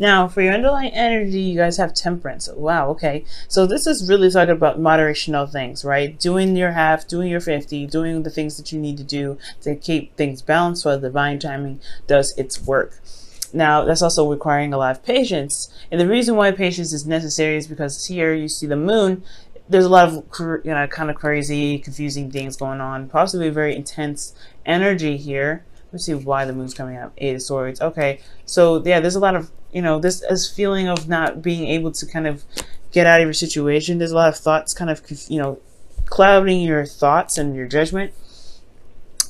Now, for your underlying energy, you guys have temperance. Wow, okay. So this is really talking about moderation of things, right? Doing your half, doing your 50, doing the things that you need to do to keep things balanced while divine timing does its work. Now, that's also requiring a lot of patience. And the reason why patience is necessary is because here you see the moon. There's a lot of, kind of crazy, confusing things going on. Possibly a very intense energy here. Let's see why the moon's coming up. 8 of Swords. Okay, so yeah, there's a lot of, this feeling of not being able to kind of get out of your situation. There's a lot of thoughts kind of, clouding your thoughts and your judgment.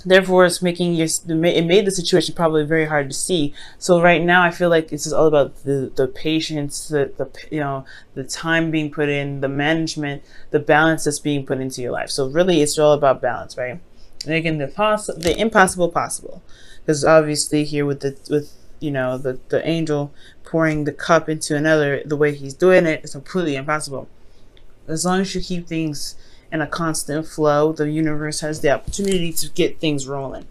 Therefore, it made the situation probably very hard to see. So right now, I feel like this is all about the patience, the time being put in, the management, the balance that's being put into your life. So really, it's all about balance, right? Making the impossible possible, because obviously here with the angel pouring the cup into another, the way he's doing it is completely impossible. As long as you keep things in a constant flow, the universe has the opportunity to get things rolling.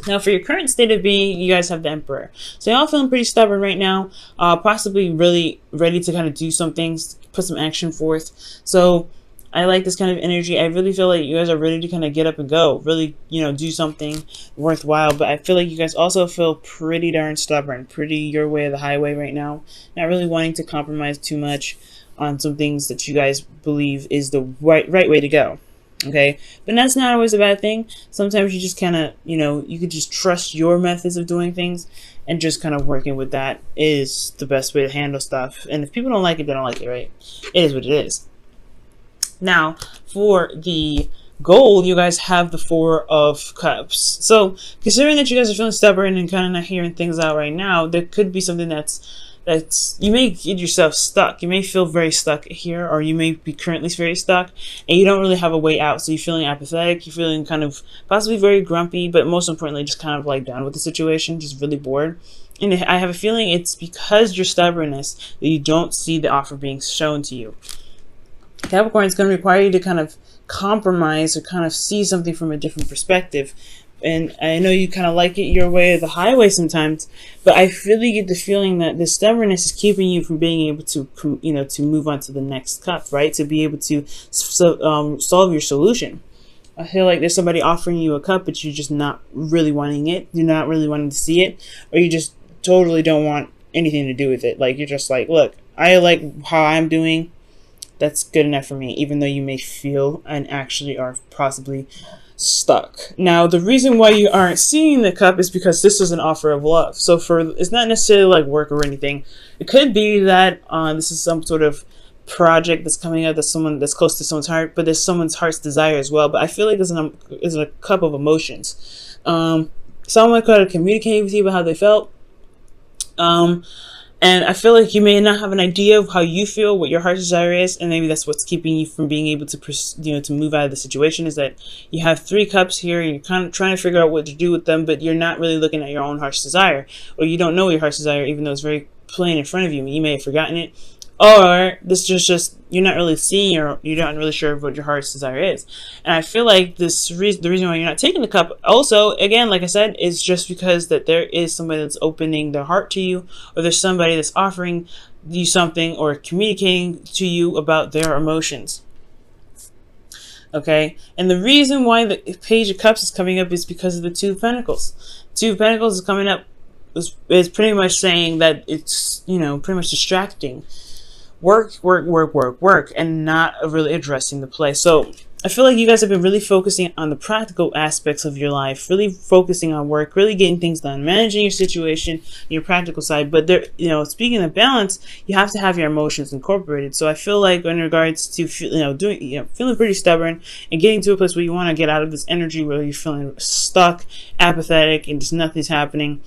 Now, for your current state of being, you guys have the Emperor. So y'all feeling pretty stubborn right now, possibly really ready to kind of do some things, put some action forth. So I like this kind of energy. I really feel like you guys are ready to kind of get up and go, really, do something worthwhile. But I feel like you guys also feel pretty darn stubborn, pretty your way or the highway right now. Not really wanting to compromise too much on some things that you guys believe is the right way to go. Okay, but that's not always a bad thing. Sometimes you just kind of, you could just trust your methods of doing things, and just kind of working with that is the best way to handle stuff. And if people don't like it, they don't like it, right? It is what it is. Now, for the gold, you guys have the 4 of Cups. So, considering that you guys are feeling stubborn and kind of not hearing things out right now, there could be something that's you may get yourself stuck. You may feel very stuck here, or you may be currently very stuck, and you don't really have a way out. So you're feeling apathetic, you're feeling kind of possibly very grumpy, but most importantly, just kind of like done with the situation, just really bored. And I have a feeling it's because your stubbornness that you don't see the offer being shown to you. Capricorn is going to require you to kind of compromise or kind of see something from a different perspective. And I know you kind of like it your way or the highway sometimes, but I really get the feeling that the stubbornness is keeping you from being able to, to move on to the next cup, right? To be able to solve your solution. I feel like there's somebody offering you a cup, but you're just not really wanting it. You're not really wanting to see it, or you just totally don't want anything to do with it. Like, you're just like, look, I like how I'm doing. That's good enough for me, even though you may feel and actually are possibly stuck. Now, the reason why you aren't seeing the cup is because this is an offer of love. So it's not necessarily like work or anything. It could be that this is some sort of project that's coming up, that's close to someone's heart, but there's someone's heart's desire as well. But I feel like it's a cup of emotions. Someone could have communicated with you about how they felt. And I feel like you may not have an idea of how you feel, what your heart's desire is, and maybe that's what's keeping you from being able to, to move out of the situation, is that you have 3 cups here, and you're kind of trying to figure out what to do with them, but you're not really looking at your own heart's desire, or you don't know your heart's desire, even though it's very plain in front of you. You may have forgotten it, or this is just you're not really seeing, or you're not really sure what your heart's desire is. And I feel like the reason why you're not taking the cup, also, again, like I said, is just because that there is somebody that's opening their heart to you, or there's somebody that's offering you something or communicating to you about their emotions. Okay, and the reason why the Page of Cups is coming up is because of the 2 of Pentacles. 2 of Pentacles is coming up is pretty much saying that it's, pretty much distracting. Work, and not really addressing the play. So I feel like you guys have been really focusing on the practical aspects of your life, really focusing on work, really getting things done, managing your situation, your practical side. But there, speaking of balance, you have to have your emotions incorporated. So I feel like in regards to, feeling pretty stubborn and getting to a place where you want to get out of this energy where you're feeling stuck, apathetic, and just nothing's happening,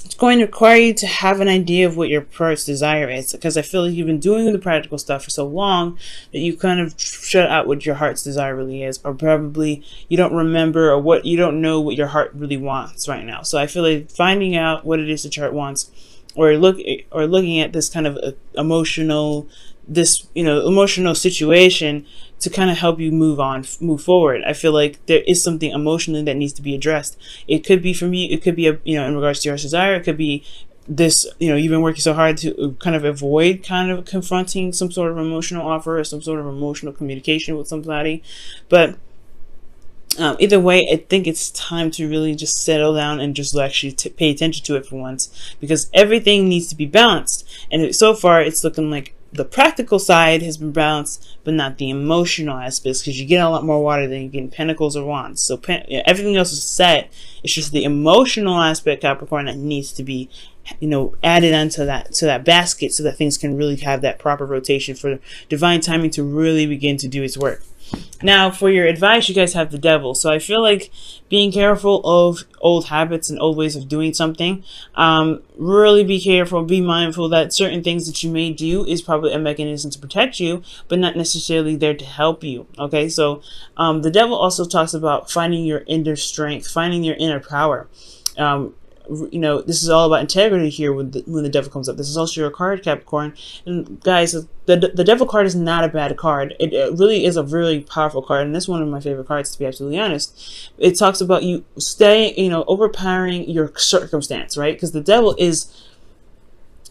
it's going to require you to have an idea of what your heart's desire is, because I feel like you've been doing the practical stuff for so long that you kind of shut out what your heart's desire really is, or probably you don't remember, or you don't know what your heart really wants right now. So I feel like finding out what it is that your heart wants, or looking at this kind of emotional situation to kind of help you move forward. I feel like there is something emotionally that needs to be addressed. It could be from you, it could be in regards to your desire, it could be this, you've been working so hard to kind of avoid kind of confronting some sort of emotional offer or some sort of emotional communication with somebody. But either way, I think it's time to really just settle down and just actually pay attention to it for once, because everything needs to be balanced. And so far, it's looking like the practical side has been balanced, but not the emotional aspects, because you get a lot more water than you get in pentacles or wands. So everything else is set. It's just the emotional aspect, Capricorn, that needs to be, added onto that basket, so that things can really have that proper rotation for divine timing to really begin to do its work. Now, for your advice, you guys have the Devil. So I feel like being careful of old habits and old ways of doing something. Really be careful, be mindful that certain things that you may do is probably a mechanism to protect you, but not necessarily there to help you. Okay, so the Devil also talks about finding your inner strength, finding your inner power. This is all about integrity here when the Devil comes up. This is also your card, Capricorn. And guys, the Devil card is not a bad card. It really is a really powerful card, and this is one of my favorite cards, to be absolutely honest. It talks about you overpowering your circumstance, right? Because the Devil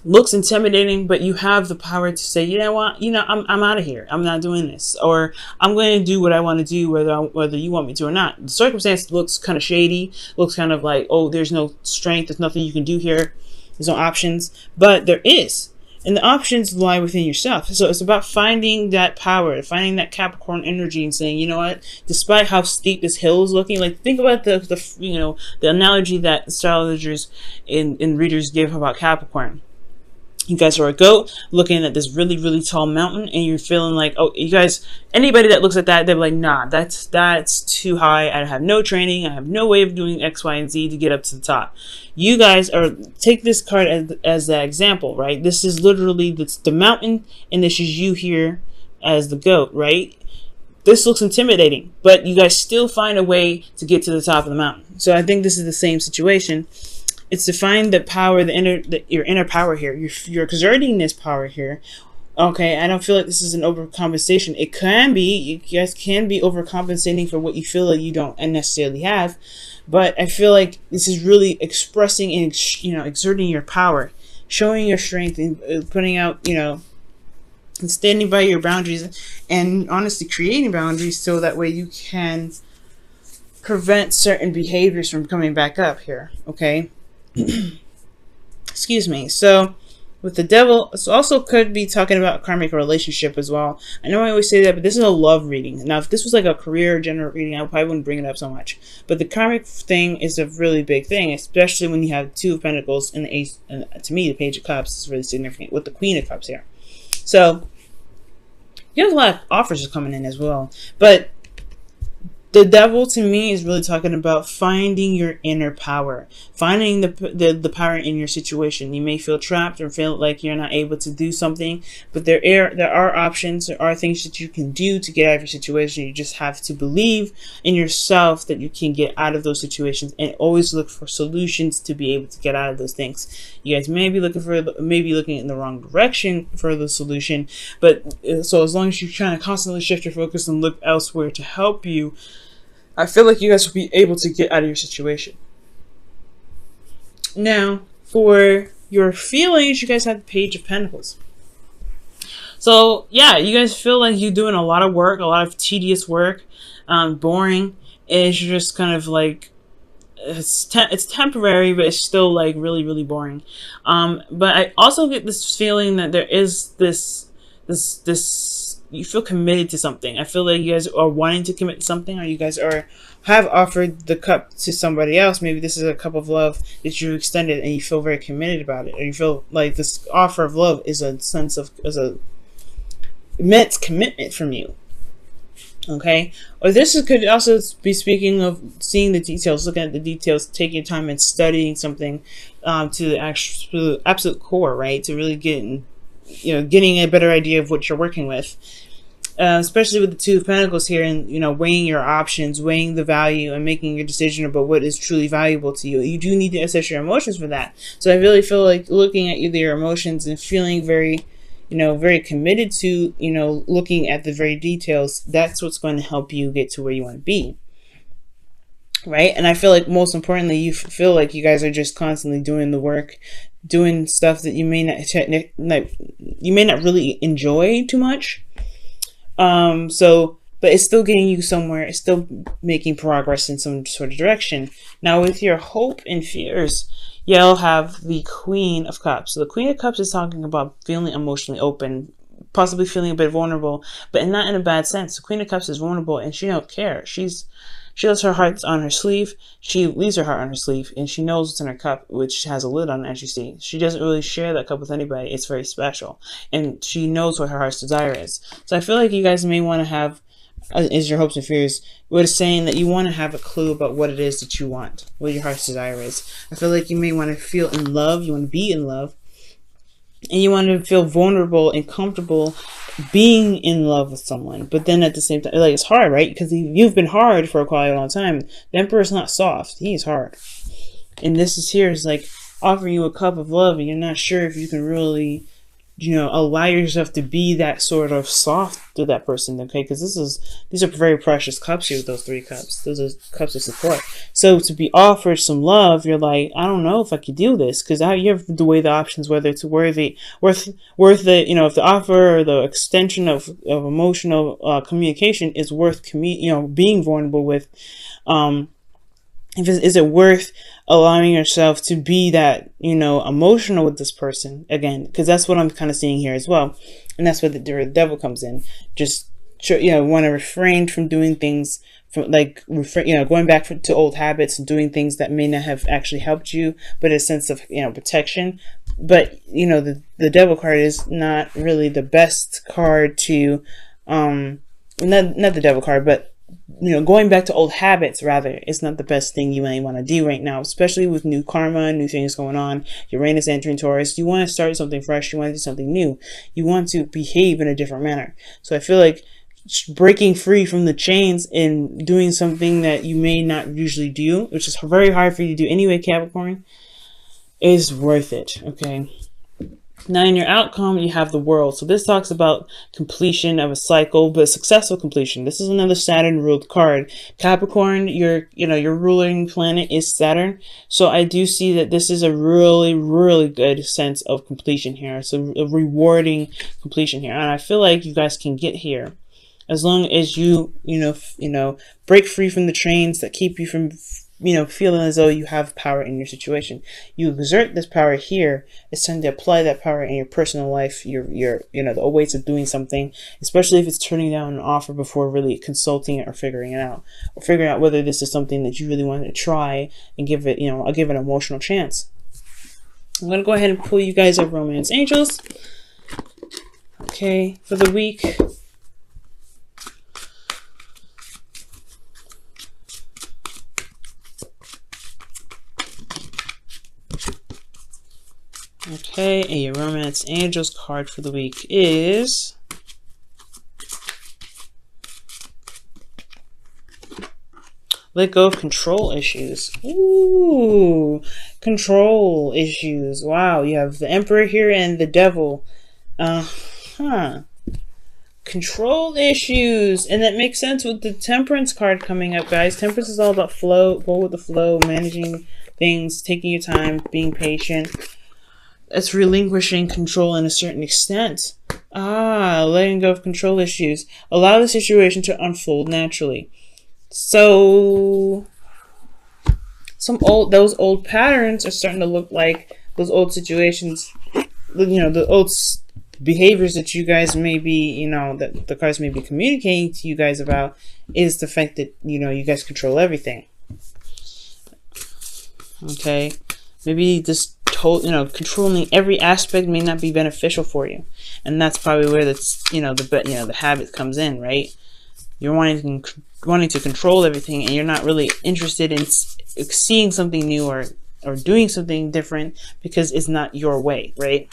looks intimidating, but you have the power to say, you know what, I'm out of here. I'm not doing this, or I'm going to do what I want to do, whether you want me to or not. The circumstance looks kind of shady, looks kind of like, oh, there's no strength, there's nothing you can do here, there's no options, but there is, and the options lie within yourself. So it's about finding that power, finding that Capricorn energy, and saying, you know what, despite how steep this hill is looking, like think about the analogy that astrologers and readers give about Capricorn. You guys are a goat looking at this really, really tall mountain, and you're feeling like, oh, you guys, anybody that looks at that, they're like, nah, that's too high. I have no training. I have no way of doing X, Y, and Z to get up to the top. You guys take this card as that example, right? This is literally the mountain, and this is you here as the goat, right? This looks intimidating, but you guys still find a way to get to the top of the mountain. So I think this is the same situation. It's to find the power, your inner power here. You're exerting this power here. Okay, I don't feel like this is an overcompensation. It can be. You guys can be overcompensating for what you feel like you don't necessarily have. But I feel like this is really expressing and, exerting your power, showing your strength, and putting out, and standing by your boundaries, and honestly creating boundaries so that way you can prevent certain behaviors from coming back up here. Okay. Excuse me. So with the Devil, it also could be talking about a karmic relationship as well. I know I always say that, but this is a love reading. Now, if this was like a career general reading, I probably wouldn't bring it up so much. But the karmic thing is a really big thing, especially when you have Two of Pentacles and the Ace. And to me, the Page of Cups is really significant with the Queen of Cups here. So you have a lot of offers coming in as well. But the Devil, to me, is really talking about finding your inner power, finding the power in your situation. You may feel trapped or feel like you're not able to do something, but there are options. There are things that you can do to get out of your situation. You just have to believe in yourself that you can get out of those situations, and always look for solutions to be able to get out of those things. You guys may be looking in the wrong direction for the solution, but so as long as you're trying to constantly shift your focus and look elsewhere to help you, I feel like you guys will be able to get out of your situation. Now, for your feelings, you guys have the Page of Pentacles. So, yeah, you guys feel like you're doing a lot of work, a lot of tedious work, boring. It's just kind of like, it's temporary, but it's still like really, really boring. But I also get this feeling that there is this you feel committed to something. I feel like you guys are wanting to commit to something, or you guys have offered the cup to somebody else. Maybe this is a cup of love that you extended, and you feel very committed about it, or you feel like this offer of love is a immense commitment from you. Okay, or this could also be speaking of seeing the details, looking at the details, taking time and studying something to the absolute core, right? To really getting a better idea of what you're working with, especially with the Two of Pentacles here, and weighing your options, weighing the value, and making your decision about what is truly valuable to you. You do need to assess your emotions for that. So I really feel like looking at your emotions and feeling very very committed to looking at the very details, that's what's going to help you get to where you want to be, right? And I feel like most importantly, you feel like you guys are just constantly doing the work, doing stuff that you may not really enjoy too much. But it's still getting you somewhere. It's still making progress in some sort of direction. Now, with your hope and fears, you'll have the Queen of Cups. So the Queen of Cups is talking about feeling emotionally open, possibly feeling a bit vulnerable, but not in a bad sense. The Queen of Cups is vulnerable and she don't care. She lets her heart on her sleeve. She leaves her heart on her sleeve, and she knows what's in her cup, which has a lid on it, as you see. She doesn't really share that cup with anybody. It's very special, and she knows what her heart's desire is. So I feel like you guys may want to have, is your hopes and fears, what it's saying that you want to have a clue about what it is that you want, what your heart's desire is. I feel like you may want to feel in love. You want to be in love, and you want to feel vulnerable and comfortable being in love with someone. But then at the same time, like, it's hard, right? Because you've been hard for quite a long time. The Emperor's not soft. He's hard. And this is here is like offering you a cup of love, and you're not sure if you can really, allow yourself to be that sort of soft to that person, okay? Because these are very precious cups here with those 3 cups. Those are cups of support. So to be offered some love, you're like, I don't know if I could do this, because you have to weigh the options, whether it's worth the, if the offer or the extension of emotional communication is worth being vulnerable with. Is it worth allowing yourself to be that, emotional with this person again? Because that's what I'm kind of seeing here as well. And that's where the devil comes in. Just, want to refrain from doing things from going back to old habits and doing things that may not have actually helped you, but a sense of, protection. But, the devil card is not really the best card to, not the devil card, but going back to old habits, rather, it's not the best thing you may want to do right now, especially with new karma, new things going on. Uranus entering Taurus. You want to start something fresh. You want to do something new. You want to behave in a different manner. So I feel like breaking free from the chains and doing something that you may not usually do, which is very hard for you to do anyway, Capricorn, is worth it, okay? Now in your outcome, you have the World. So this talks about completion of a cycle, but successful completion. This is another Saturn ruled card. Capricorn, your ruling planet is Saturn. So I do see that this is a really, really good sense of completion here. So a rewarding completion here. And I feel like you guys can get here as long as you, break free from the chains that keep you from feeling as though you have power in your situation. You exert this power here. It's time to apply that power in your personal life, the ways of doing something, especially if it's turning down an offer before really consulting it or figuring it out, or figuring out whether this is something that you really want to try and give it, I'll give it an emotional chance. I'm going to go ahead and pull you guys up Romance Angels. Okay, for the week. Okay, and your Romance Angels card for the week is let go of control issues. Ooh, control issues. Wow, you have the Emperor here and the Devil. Control issues. And that makes sense with the Temperance card coming up, guys. Temperance is all about flow, go with the flow, managing things, taking your time, being patient. It's relinquishing control in a certain extent. Letting go of control issues. Allow the situation to unfold naturally. So those old patterns are starting to look like those old situations, the old behaviors that you guys may be, that the cards may be communicating to you guys about, is the fact that, you guys control everything. Okay. Maybe this controlling every aspect may not be beneficial for you, and that's probably where the habit comes in, right? You're wanting to control everything, and you're not really interested in seeing something new or doing something different because it's not your way, right?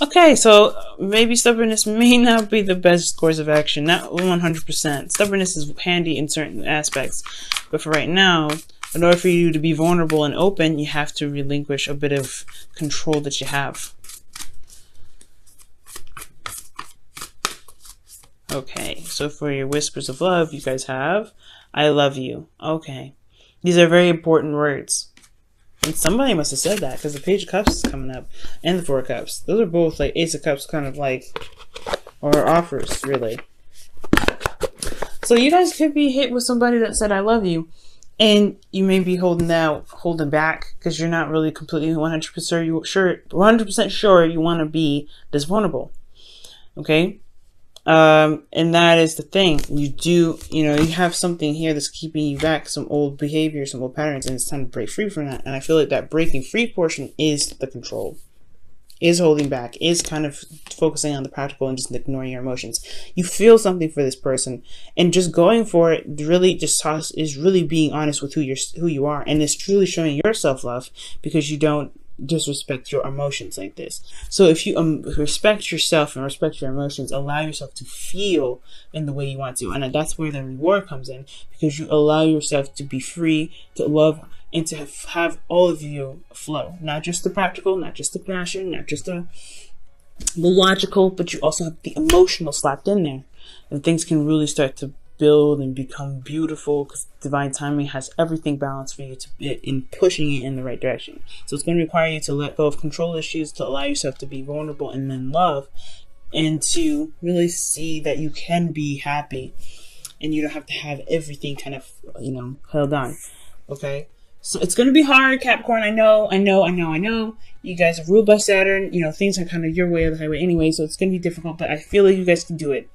Okay, so maybe stubbornness may not be the best course of action, not 100%. Stubbornness is handy in certain aspects, but for right now, in order for you to be vulnerable and open, you have to relinquish a bit of control that you have. Okay, so for your whispers of love, you guys have, I love you. Okay, these are very important words. And somebody must have said that, because the Page of Cups is coming up and the Four of Cups. Those are both like Ace of Cups kind of like, or offers, really. So you guys could be hit with somebody that said, I love you. And you may be holding back because you're not really completely 100% sure you want to be this vulnerable. Okay? And that is the thing. You have something here that's keeping you back, some old behavior, some old patterns, and it's time to break free from that. And I feel like that breaking free portion is the control. Is holding back, is kind of focusing on the practical and just ignoring your emotions. You feel something for this person, and just going for it really is really being honest with who you are, and it's truly showing your self-love, because you don't disrespect your emotions like this. So if you respect yourself and respect your emotions, allow yourself to feel in the way you want to, and that's where the reward comes in, because you allow yourself to be free, to love, and to have all of you flow. Not just the practical, not just the passion, not just the logical, but you also have the emotional slapped in there. And things can really start to build and become beautiful, because divine timing has everything balanced for you in pushing it in the right direction. So it's going to require you to let go of control issues, to allow yourself to be vulnerable and then love, and to really see that you can be happy and you don't have to have everything kind of, held on. Okay? So it's going to be hard, Capricorn. I know. You guys are ruled by Saturn. Things are kind of your way or the highway anyway, so it's going to be difficult, but I feel like you guys can do it.